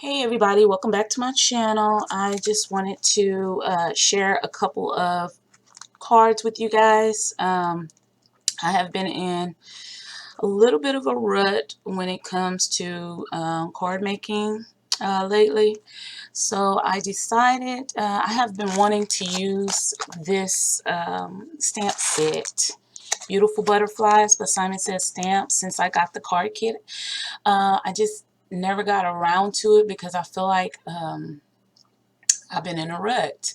Hey everybody, welcome back to my channel. I just wanted to share a couple of cards with you guys. I have been in a little bit of a rut when it comes to card making lately. So I decided I have been wanting to use this stamp set, Beautiful Butterflies by Simon Says Stamps, since I got the card kit. I just never got around to it because I feel like I've been in a rut.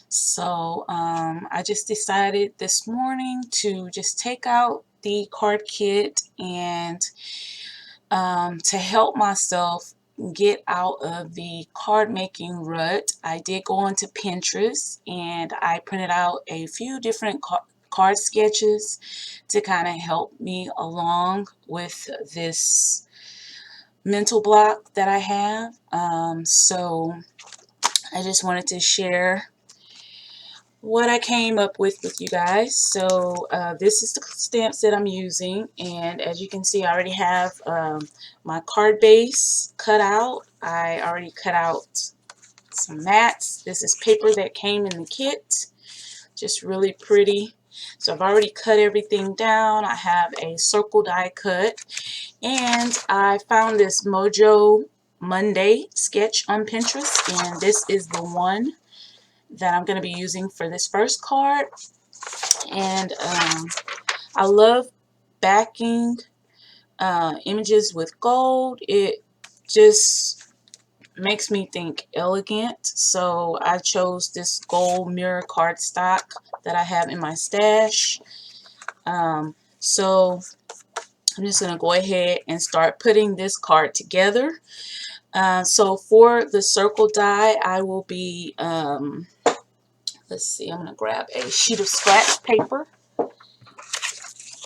So I just decided this morning to just take out the card kit and to help myself get out of the card making rut. I did go onto Pinterest and I printed out a few different card sketches to kind of help me along with this mental block that I have. So I just wanted to share what I came up with you guys. So this is the stamps that I'm using, and as you can see, I already have my card base cut out. I already cut out some mats. This is paper that came in the kit, just really pretty. So I've already cut everything down. I have a circle die cut, and I found this Mojo Monday sketch on Pinterest, and this is the one that I'm going to be using for this first card. And I love backing images with gold. It just makes me think elegant. So I chose this gold mirror cardstock that I have in my stash. So I'm just going to go ahead and start putting this card together. So for the circle die, I will be, let's see, I'm going to grab a sheet of scratch paper.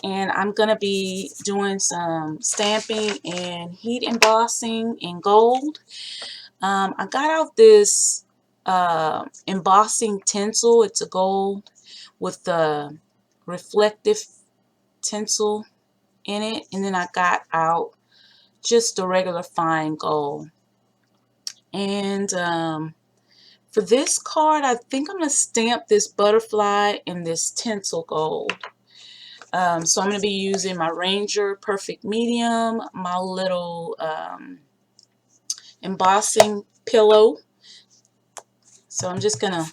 And I'm going to be doing some stamping and heat embossing in gold. I got out this embossing tinsel. It's a gold with the reflective tinsel in it. And then I got out just the regular fine gold. And for this card, I think I'm going to stamp this butterfly in this tinsel gold. So I'm going to be using my Ranger Perfect Medium, my little embossing pillow. So I'm just going to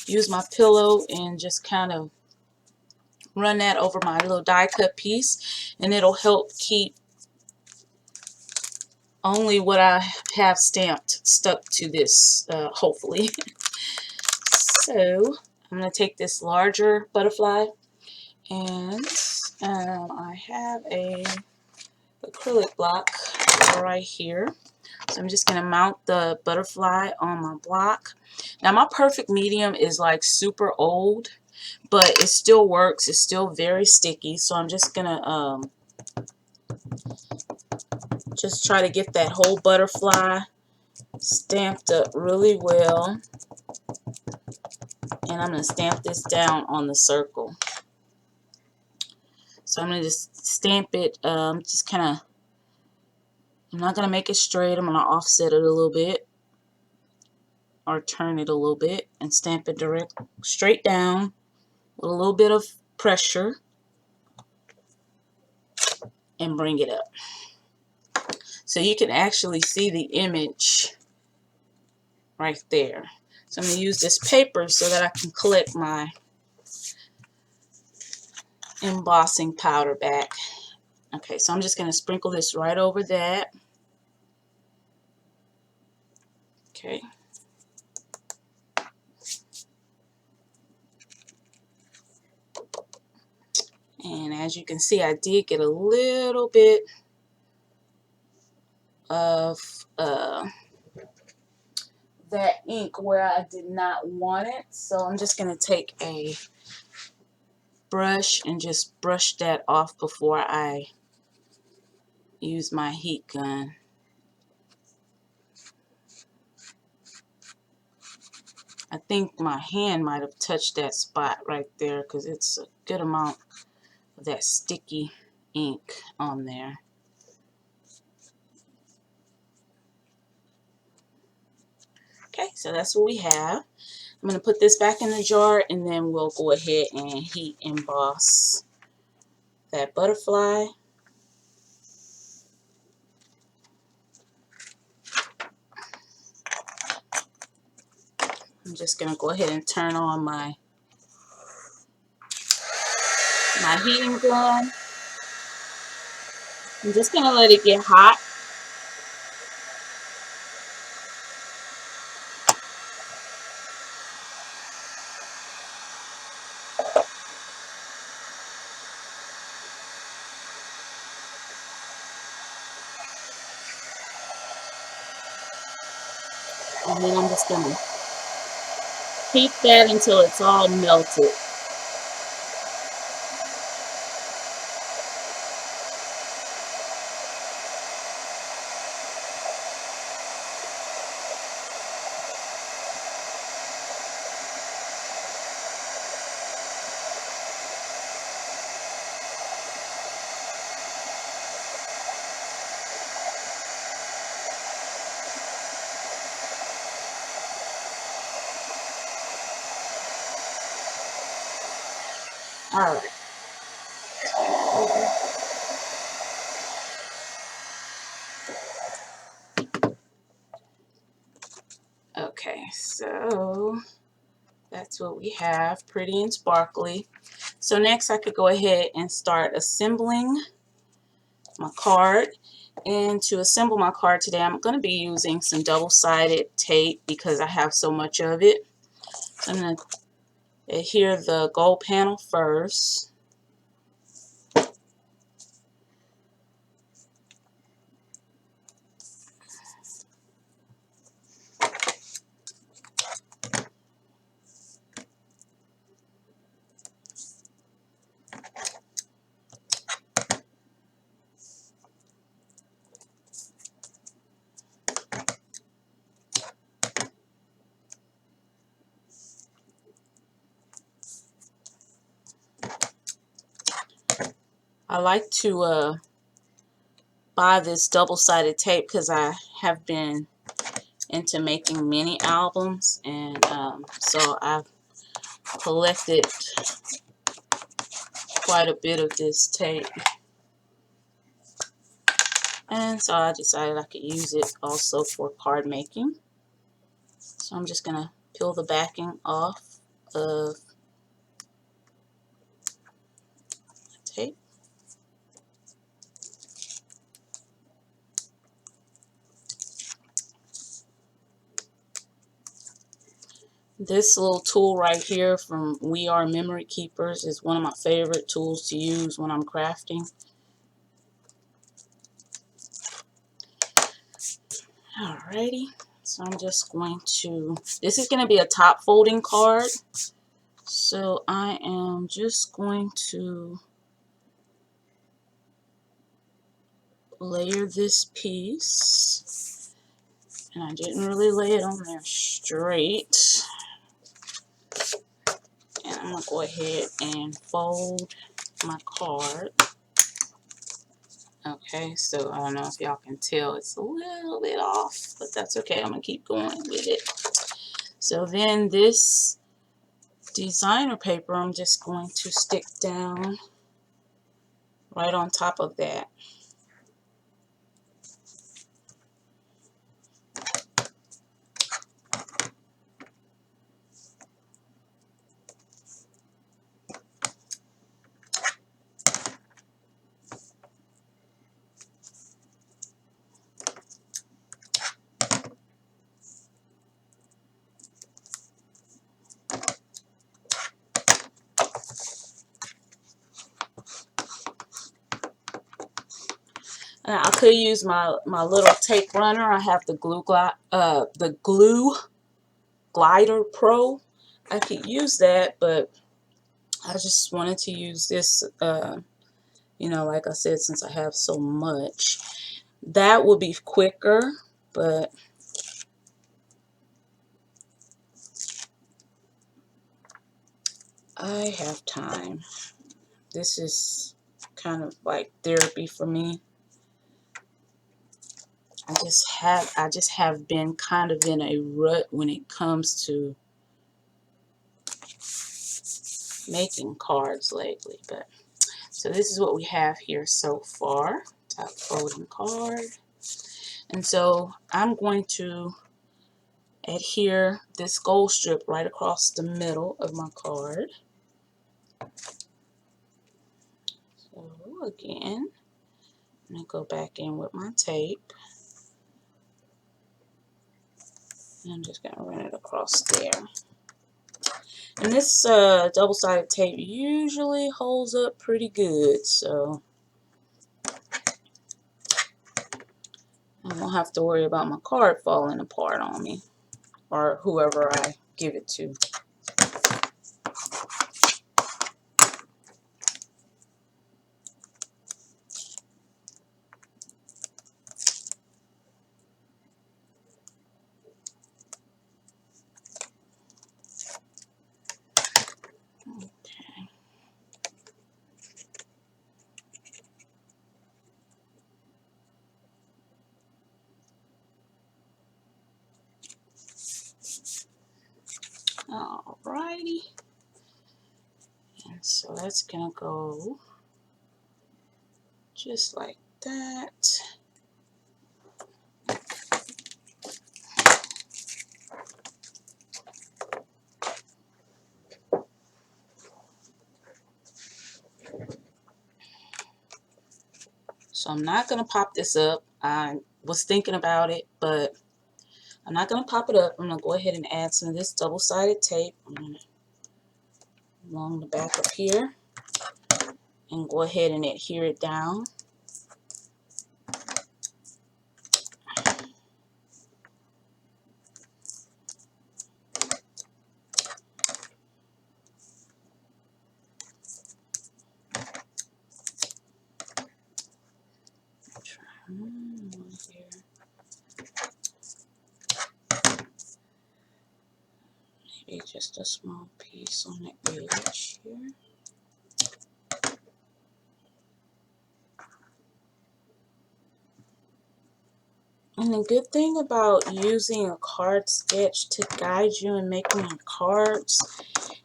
use my pillow and just kind of run that over my little die cut piece, and it'll help keep only what I have stamped stuck to this, hopefully. So I'm going to take this larger butterfly, and I have a acrylic block right here. So I'm just going to mount the butterfly on my block. Now my Perfect Medium is like super old, but it still works. It's still very sticky. So I'm just going to just try to get that whole butterfly stamped up really well. And I'm going to stamp this down on the circle. So I'm going to just stamp it, just kind of, I'm not going to make it straight. I'm going to offset it a little bit, or turn it a little bit, and stamp it straight down with a little bit of pressure and bring it up. So you can actually see the image right there. So I'm going to use this paper so that I can collect my embossing powder back. Okay, so I'm just going to sprinkle this right over that. Okay. And as you can see, I did get a little bit of that ink where I did not want it. So I'm just going to take a brush and just brush that off before I use my heat gun. I think my hand might have touched that spot right there because it's a good amount of that sticky ink on there. Okay, so that's what we have. I'm going to put this back in the jar, and then we'll go ahead and heat emboss that butterfly. I'm just going to go ahead and turn on my heating gun. I'm just going to let it get hot. And then I'm just going to heat that until it's all melted. All right. Okay, so that's what we have, pretty and sparkly. So next I could go ahead and start assembling my card. And to assemble my card today, I'm going to be using some double-sided tape because I have so much of it. So I'm going to adhere the gold panel first. I like to buy this double-sided tape because I have been into making mini albums, and so I've collected quite a bit of this tape, and so I decided I could use it also for card making. So I'm just gonna peel the backing off of the tape. This little tool right here from We Are Memory Keepers is one of my favorite tools to use when I'm crafting. Alrighty, so I'm just going to, this is going to be a top folding card, so I am just going to layer this piece, and I didn't really lay it on there straight, and I'm going to go ahead and fold my card. Okay, so I don't know if y'all can tell, it's a little bit off, but that's okay. I'm going to keep going with it. So then this designer paper, I'm just going to stick down right on top of that. I could use my little tape runner. I have the glue glider pro. I could use that, but I just wanted to use this. You know, like I said, since I have so much, that would be quicker, but I have time. This is kind of like therapy for me. I just have been kind of in a rut when it comes to making cards lately. But so this is what we have here so far. Top folding card. And so I'm going to adhere this gold strip right across the middle of my card. So again, I'm going to go back in with my tape. And I'm just going to run it across there. And this double-sided tape usually holds up pretty good, so I won't have to worry about my card falling apart on me or whoever I give it to. Alrighty. And so that's gonna go just like that. So I'm not gonna pop this up. I was thinking about it, but I'm not gonna pop it up. I'm gonna go ahead and add some of this double-sided tape along the back up here and go ahead and adhere it down. Here. Maybe just a small piece on the edge here. And the good thing about using a card sketch to guide you in making your cards,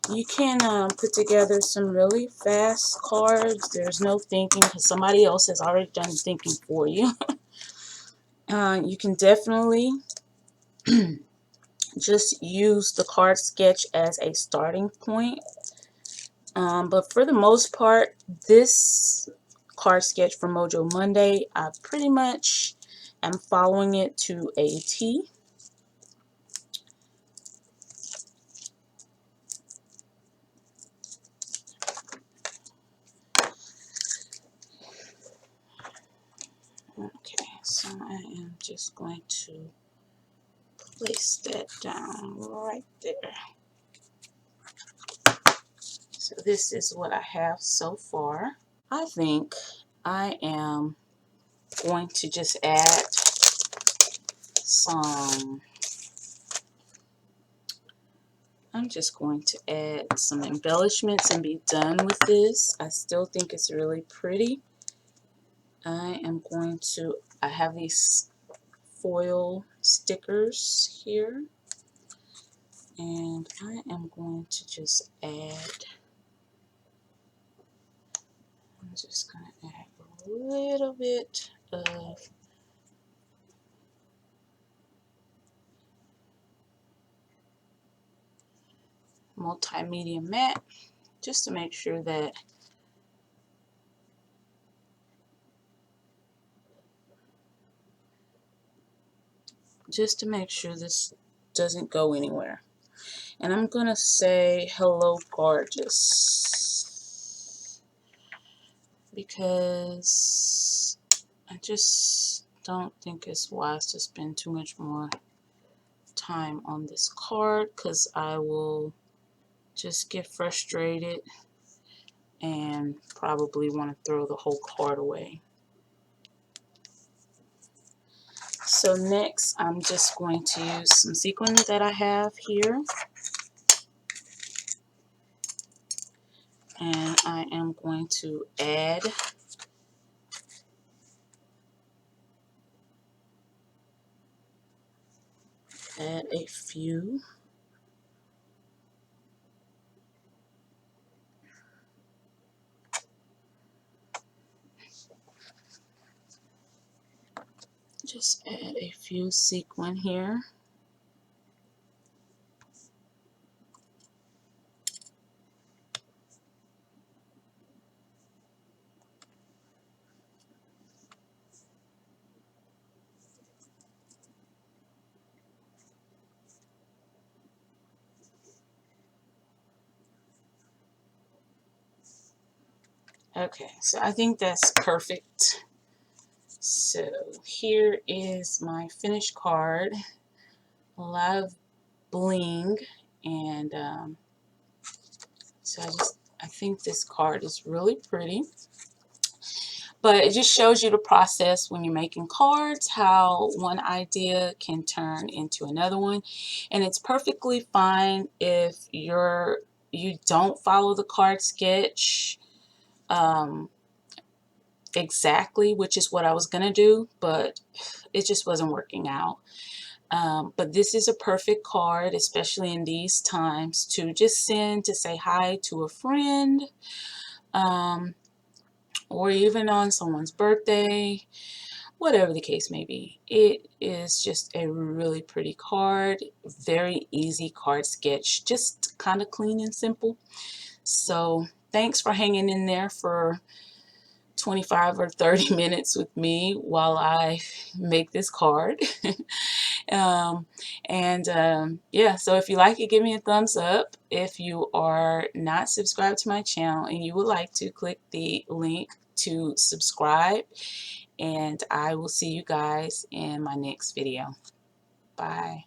you can put together some really fast cards. There's no thinking because somebody else has already done the thinking for you. You can definitely just use the card sketch as a starting point. But for the most part, this card sketch for Mojo Monday, I pretty much am following it to a T. Okay, so I am just going to place that down right there. So this is what I have so far. I think I am going to just add some, I'm just going to add some embellishments and be done with this. I still think it's really pretty. I have these foil stickers here, and I am going to just add, I'm just going to add a little bit of multimedia matte just to make sure that this doesn't go anywhere. And I'm gonna say hello gorgeous because I just don't think it's wise to spend too much more time on this card because I will just get frustrated and probably want to throw the whole card away. So next I'm just going to use some sequin that I have here, and I am going to add add a few. Just add a few sequin here. Okay, so I think that's perfect. So here is my finished card. A lot of bling, and so I think this card is really pretty. But it just shows you the process when you're making cards, how one idea can turn into another one. And it's perfectly fine if you don't follow the card sketch exactly, which is what I was going to do, but it just wasn't working out. But this is a perfect card, especially in these times, to just send to say hi to a friend, or even on someone's birthday, whatever the case may be. It is just a really pretty card, very easy card sketch, just kind of clean and simple. So thanks for hanging in there for 25 or 30 minutes with me while I make this card. Yeah, so if you like it, give me a thumbs up. If you are not subscribed to my channel and you would like to, click the link to subscribe, and I will see you guys in my next video. Bye.